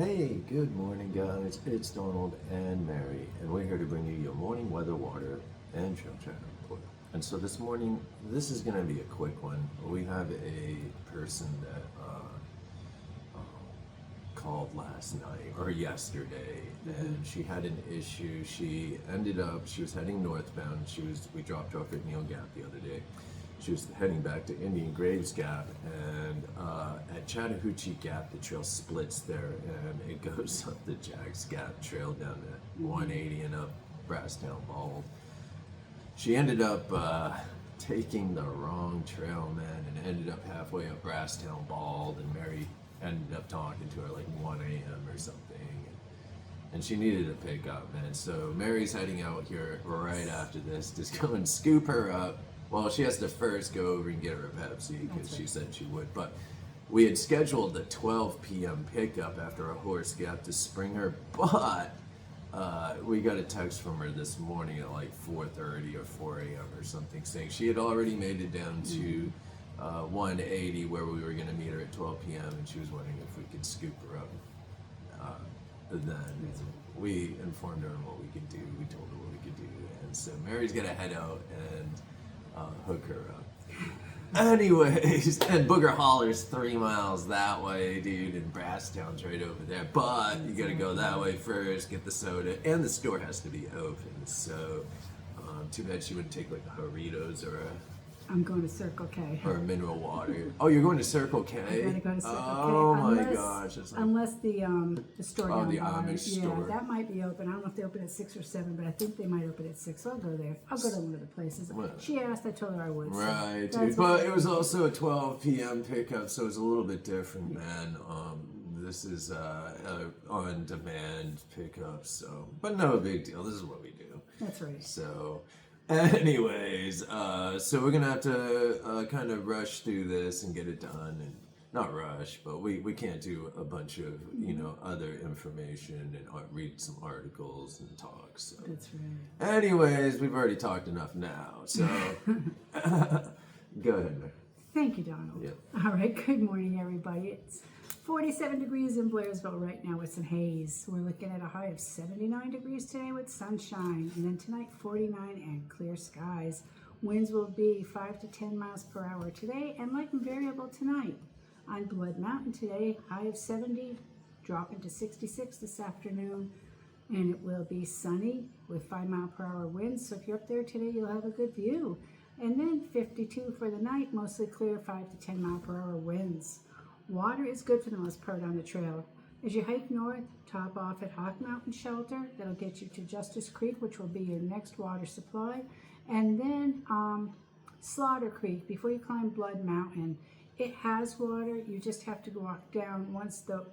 Hey, good morning, guys. It's Donald and Mary, and we're here to bring you your morning weather, water, and trail chat report. And so this morning, this is going to be a quick one. We have a person that called last night or yesterday, and she had an issue. She was heading northbound. We dropped her off at Neal Gap the other day. She was heading back to Indian Graves Gap, and at Chattahoochee Gap, the trail splits there, and it goes up the Jags Gap Trail down to 180 and up Brasstown Bald. She ended up taking the wrong trail, man, and ended up halfway up Brasstown Bald, and Mary ended up talking to her like 1 a.m. or something. And she needed a pickup, man. So Mary's heading out here right after this. Just go and scoop her up. Well, she has to first go over and get her a Pepsi because she said she would. But we had scheduled the 12 p.m. pickup after a horse gap to Springer, but we got a text from her this morning at like 4:30 or 4 a.m. or something saying she had already made it down to 180 where we were going to meet her at 12 p.m. and she was wondering if we could scoop her up. Then we informed her on what we could do. We told her what we could do. And so Mary's going to head out and hook her up. Anyways, and Booger Holler's 3 miles that way, dude, and Brasstown's right over there. But you gotta go that way first, get the soda, and the store has to be open. So, too bad she wouldn't take like a Doritos or I'm going to Circle K. a mineral water. Oh, you're going to Circle K? I'm going to go to Circle K. Oh my gosh! It's like, unless the store down the the Amish yeah, store. that might be open. I don't know if they open at 6 or 7, but I think they might open at 6. So I'll go there. I'll go to one of the places. Well, She asked, I told her I would. So right, that's dude. But okay. it was also a 12 p.m. pickup, so it's a little bit different, man. This is on-demand pickup, so but no big deal. This is what we do. That's right. So, anyways, so we're gonna have to kind of rush through this and get it done, and not rush, but we can't do a bunch of other information and read some articles and talk. So, That's right. anyways, we've already talked enough now. So, go ahead, Mary. Thank you, Donald. Yep. All right. Good morning, everybody. It's 47 degrees in Blairsville right now with some haze. We're looking at a high of 79 degrees today with sunshine. And then tonight, 49 and clear skies. Winds will be 5 to 10 miles per hour today and light and variable tonight. On Blood Mountain today, high of 70, dropping to 66 this afternoon. And it will be sunny with 5 mile per hour winds. So if you're up there today, you'll have a good view. And then 52 for the night, mostly clear, 5 to 10 mile per hour winds. Water is good for the most part on the trail. As you hike north, top off at Hawk Mountain Shelter. That'll get you to Justice Creek, which will be your next water supply. And then Slaughter Creek, before you climb Blood Mountain. It has water. You just have to walk down once the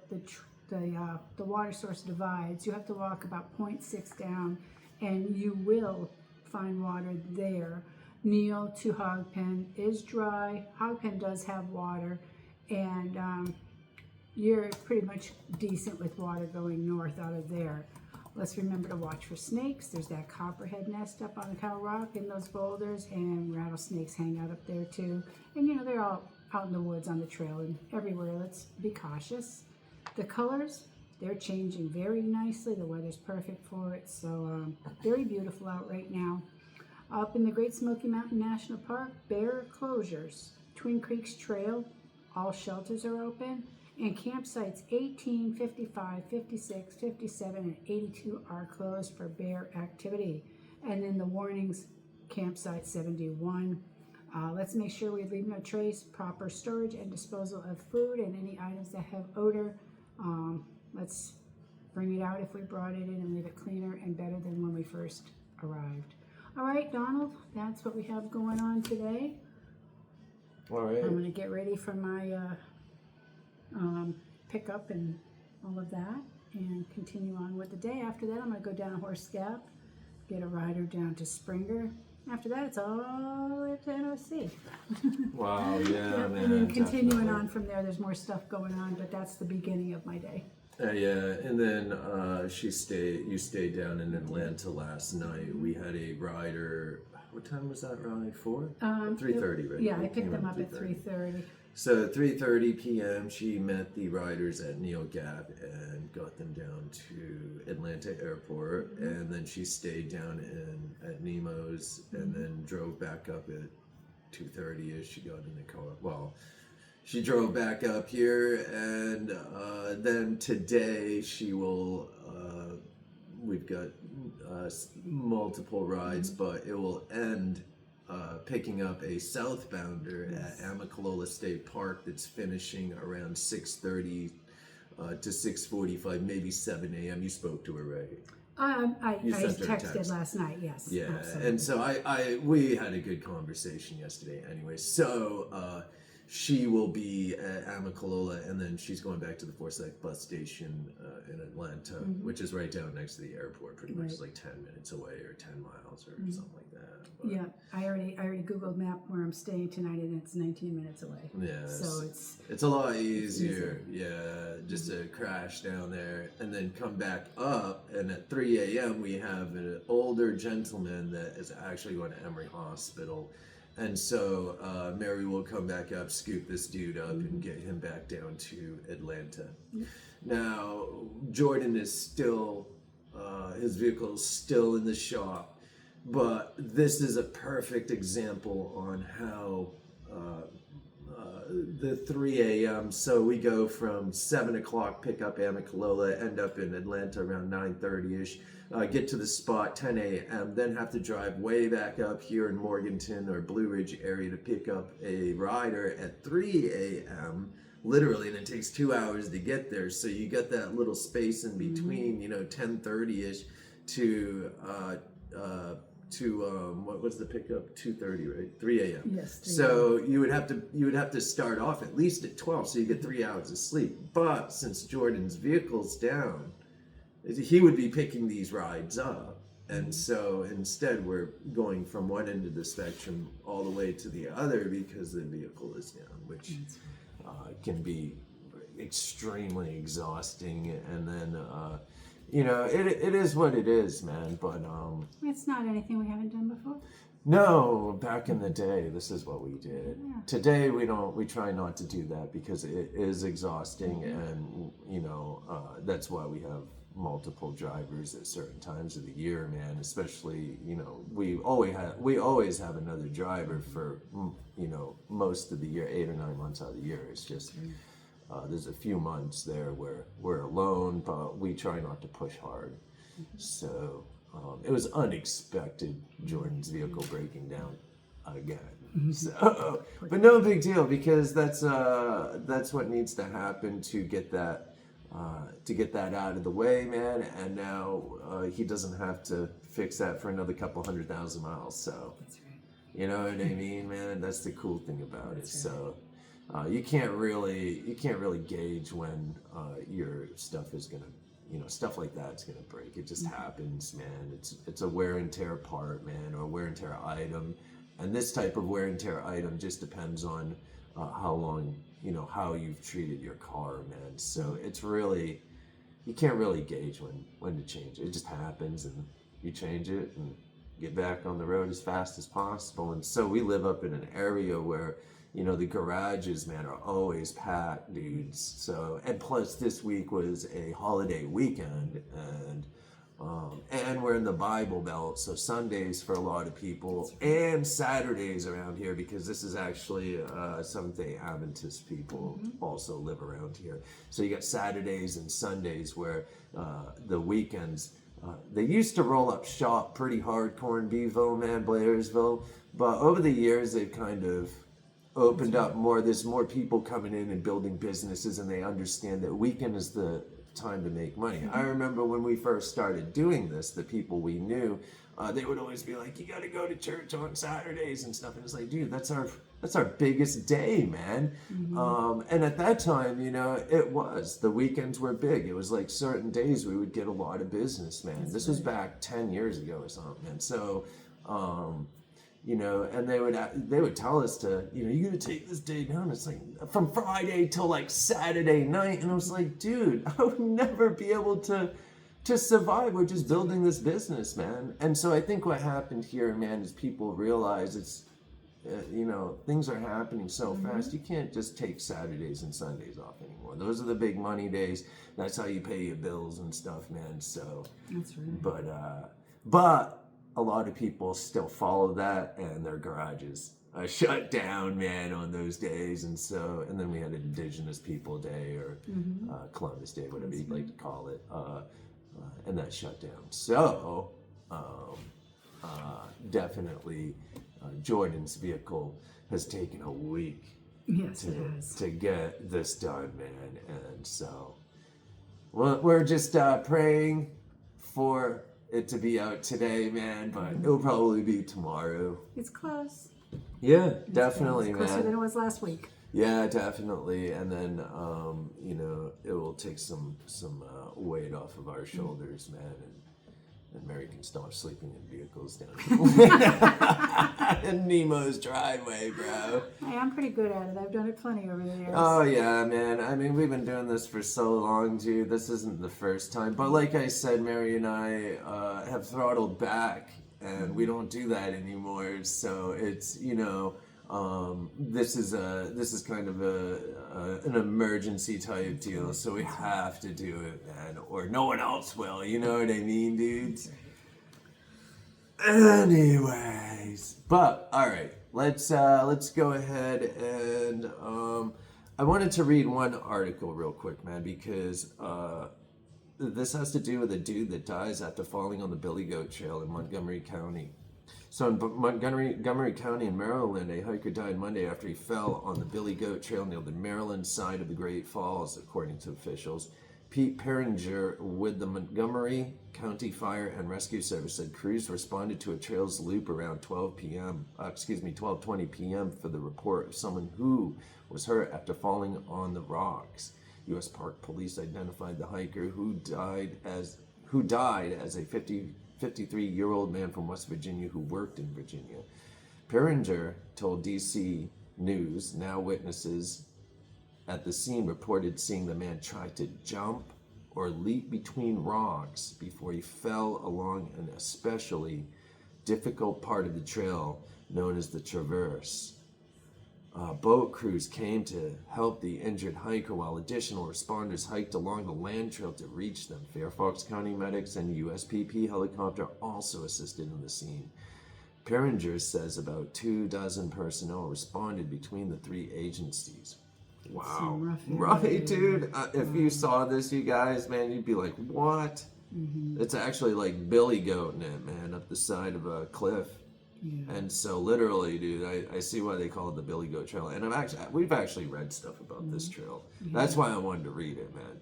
water source divides. You have to walk about 0.6 down, and you will find water there. Neal to Hogpen is dry. Hogpen does have water. And you're pretty much decent with water going north out of there. Let's remember to watch for snakes. There's that copperhead nest up on the Cow Rock in those boulders, and rattlesnakes hang out up there too. And they're all out in the woods on the trail and everywhere. Let's be cautious. The colors, they're changing very nicely. The weather's perfect for it. So very beautiful out right now. Up in the Great Smoky Mountain National Park, bear closures. Twin Creeks Trail, all shelters are open, and campsites 18, 55, 56, 57, and 82 are closed for bear activity. And then the warnings, campsite 71. Let's make sure we leave no trace, proper storage and disposal of food and any items that have odor. Let's bring it out if we brought it in and leave it cleaner and better than when we first arrived. All right, Donald, that's what we have going on today. All right. I'm going to get ready for my pickup and all of that and continue on with the day. After that, I'm going to go down Horse Gap, get a rider down to Springer. After that, it's all the way up to NOC. Wow, yeah, man. And then continuing definitely. on from there, there's more stuff going on, but that's the beginning of my day. Yeah, and then you stayed down in Atlanta last night. We had a rider. What time was that ride for? 3:30, right? Yeah, I We picked came them at up at 3:30. 3:30. So 3:30 p.m. she met the riders at Neil Gap and got them down to Atlanta Airport, and then she stayed down at Nemo's, and then drove back up at 2:30ish. She got in the car. Well, she drove back up here, and then today she will. We've got multiple rides, but it will end picking up a southbounder at Amicalola State Park that's finishing around 6:30 to 6:45, maybe 7 a.m. You spoke to her, right? I You sent her a texted text. last night, yes. Yeah, Absolutely. and so we had a good conversation yesterday anyway. So she will be at Amicalola, and then she's going back to the Forsyth bus station in Atlanta, which is right down next to the airport, pretty much. It's like 10 minutes away or 10 miles or something like that. But, Yeah, I already Googled map where I'm staying tonight, and it's 19 minutes away. yeah, So it's a lot easier, just to crash down there and then come back up. And at 3 a.m. we have an older gentleman that is actually going to Emory Hospital. And so Mary will come back up, scoop this dude up, and get him back down to Atlanta. Now, Jordan is still, his vehicle is still in the shop. But this is a perfect example on how the 3 a.m. So we go from 7 o'clock, pick up Amicalola, end up in Atlanta around 9:30ish, get to the spot 10 a.m., then have to drive way back up here in Morganton or Blue Ridge area to pick up a rider at 3 a.m. Literally, and it takes 2 hours to get there. So you got that little space in between, 10:30ish to what was the pickup? 2:30, right? 3 a.m. Yes. 3 So you would have to start off at least at 12, so you get 3 hours of sleep. But since Jordan's vehicle's down, he would be picking these rides up, and so instead we're going from one end of the spectrum all the way to the other because the vehicle is down, which can be extremely exhausting. And then it is what it is, man. But It's not anything we haven't done before. no, back in the day, this is what we did. Yeah. Today, we try not to do that because it is exhausting, and that's why we have multiple drivers at certain times of the year, man. Especially, we always have another driver for most of the year, 8 or 9 months out of the year. It's just there's a few months there where we're alone, but we try not to push hard. So it was unexpected, Jordan's vehicle breaking down again. So, but no big deal, because that's what needs to happen to get that out of the way, man. And now he doesn't have to fix that for another couple 100,000 miles. So That's right. you know what I mean, man. That's the cool thing about it. So you can't really gauge when your stuff is gonna, stuff like that's gonna break. It just happens, man. It's a wear and tear part, man, or a wear and tear item. And this type of wear and tear item just depends on how long, how you've treated your car, man. So it's really, you can't really gauge when to change it. It just happens, and you change it and get back on the road as fast as possible. And so we live up in an area where, the garages, man, are always packed, dudes. So, and plus this week was a holiday weekend, and we're in the Bible Belt, so Sundays for a lot of people, and Saturdays around here, because this is actually Seventh-day Adventist people also live around here. So you got Saturdays and Sundays where the weekends, they used to roll up shop pretty hardcore in Beeville, man, Blairsville, but over the years they've kind of opened up more. There's more people coming in and building businesses, and they understand that weekend is the time to make money. I remember when we first started doing this, the people we knew, they would always be like, you got to go to church on Saturdays and stuff. And it's like, dude, that's our biggest day, man. And at that time, it was, the weekends were big. It was like certain days we would get a lot of business, man. This was back 10 years ago or something. And so, and they would tell us to, you got to take this day down. It's like from Friday till like Saturday night. And I was like, dude, I would never be able to survive. We're just building this business, man. And so I think what happened here, man, is people realize you know, things are happening so fast. You can't just take Saturdays and Sundays off anymore. Those are the big money days. That's how you pay your bills and stuff, man. So, That's right. but a lot of people still follow that, and their garages are shut down, man, on those days. And so, and then we had Indigenous People Day or Columbus Day, whatever you'd like to call it, and that shut down. So, definitely, Jordan's vehicle has taken a week Yes, it has. to get this done, man. And so, well, we're just praying for it to be out today, man, but it'll probably be tomorrow. It's close. Yeah, definitely, It's closer man. than it was last week. Yeah, definitely. And then, you know, it will take some weight off of our shoulders, man, and Mary can stop sleeping in vehicles down in Nemo's driveway, bro. Hey, I'm pretty good at it. I've done it plenty over the years. Oh yeah, man. I mean, we've been doing this for so long, dude. This isn't the first time. But like I said, Mary and I have throttled back, and we don't do that anymore. So it's, you know, this is kind of an emergency type deal. So we have to do it, man, or no one else will. You know what I mean, dudes? Anyways, but all right, let's go ahead and I wanted to read one article real quick, man, because this has to do with a dude that dies after falling on the Billy Goat Trail in Montgomery County. So in Montgomery County in Maryland, a hiker died Monday after he fell on the Billy Goat Trail near the Maryland side of the Great Falls, according to officials. Pete Perringer with the Montgomery County Fire and Rescue Service said crews responded to a trails loop around 12:20 p.m. for the report of someone who was hurt after falling on the rocks. U.S. Park Police identified the hiker who died as a 53-year-old man from West Virginia who worked in Virginia. Perringer told DC News now witnesses at the scene reported seeing the man try to jump or leap between rocks before he fell along an especially difficult part of the trail known as the Traverse. Boat crews came to help the injured hiker while additional responders hiked along the land trail to reach them. Fairfax County medics and USPP helicopter also assisted in the scene. Perringer says about 24 personnel responded between the three agencies. Wow. Right, dude. If you saw this, you guys, man, you'd be like, what? It's actually like Billy Goating it, man, up the side of a cliff. Yeah. And so literally, dude, I see why they call it the Billy Goat Trail. And we've actually read stuff about this trail. That's why I wanted to read it, man.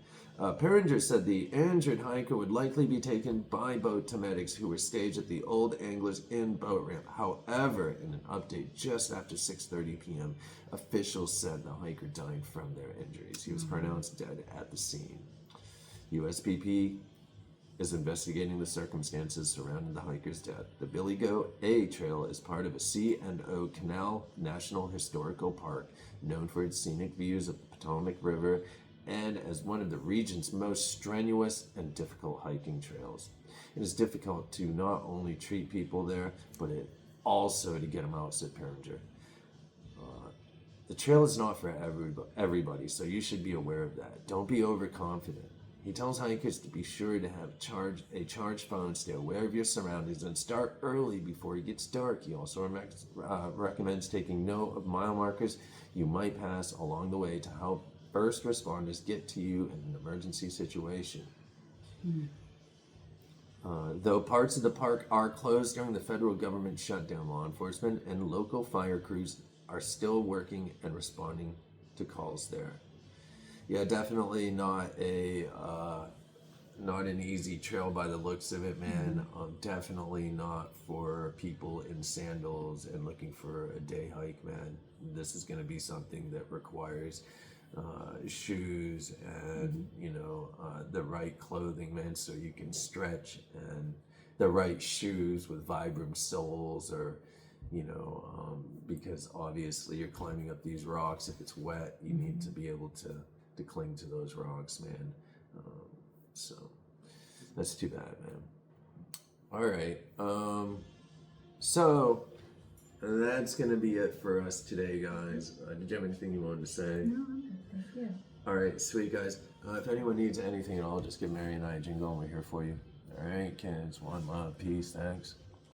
Perringer said the injured hiker would likely be taken by boat to medics who were staged at the Old Anglers Inn boat ramp. However, in an update just after 6:30 p.m., officials said the hiker died from their injuries. He was pronounced dead at the scene. USPP is investigating the circumstances surrounding the hiker's death. The Billy Goat A Trail is part of a C&O Canal National Historical Park, known for its scenic views of the Potomac River and as one of the region's most strenuous and difficult hiking trails. It is difficult to not only treat people there, but also to get them out, said Perringer. The trail is not for everybody, so you should be aware of that. Don't be overconfident. He tells hikers to be sure to have a charged phone, stay aware of your surroundings, and start early before it gets dark. He also recommends taking note of mile markers you might pass along the way to help first responders get to you in an emergency situation. Though parts of the park are closed during the federal government shutdown, law enforcement and local fire crews are still working and responding to calls there. Yeah, definitely not an easy trail by the looks of it, man. Definitely not for people in sandals and looking for a day hike, man. This is going to be something that requires shoes and the right clothing, man, so you can stretch, and the right shoes with Vibram soles, or because obviously you're climbing up these rocks. If it's wet, you need to be able to cling to those rocks, man. So that's too bad, man. All right. So that's going to be it for us today, guys. Did you have anything you wanted to say? No, I'm good. Thank you. All right, sweet guys. If anyone needs anything at all, just give Mary and I a jingle and we're here for you. All right, kids. One love. Peace. Thanks.